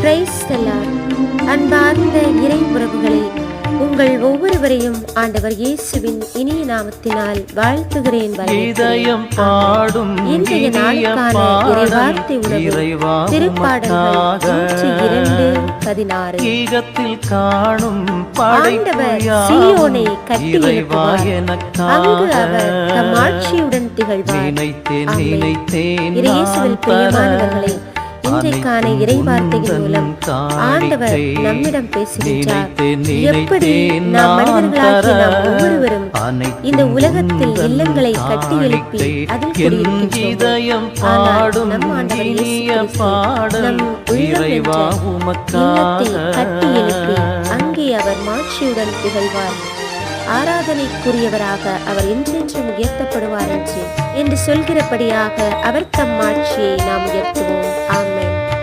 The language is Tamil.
Praise the Lord. அன்பார்ந்த இறை உறவுகளே, உங்கள் ஒவ்வொருவரையும் ஆண்டவர் இயேசுவின் இனிய நாமத்தினால் வாழ்த்துகிறேன். இன்றைய நாளுக்கான இறைவார்த்தை உணவு திருப்பாடல்கள் 102:16. ஆண்டவர் சீயோனை கட்டி எழுப்புவார், அங்கு அவர் தம் ஆட்சியுடன் திகழ்வார். இயேசுவில் பிரியமானவர்களே, இன்றைக்கான இறைவார்த்தையின் மூலம் ஆண்டவர் நம்மிடம் பேசுகின்றார். எப்படி நாம் மனிதர்களாகிய நாம் ஒவ்வொருவரும் இந்த உலகத்தில் இல்லங்களை கட்டி எழுப்பி அதில் குடியிருக்கின்றோம். ஆனால் நம் ஆண்டவர் இயேசு கிறிஸ்து நம் உள்ளம் என்ற இல்லத்தை கட்டி எழுப்பி அங்கே அவர் மாட்சியுடன் திகழ்வார். ஆராதனைக்குரியவராக அவர் என்றென்றும் உயர்த்தப்படுவார் என்று சொல்கிறபடியாக அவர் தம் மாட்சியை நாம் உயர்த்துவோம். ஆமென்.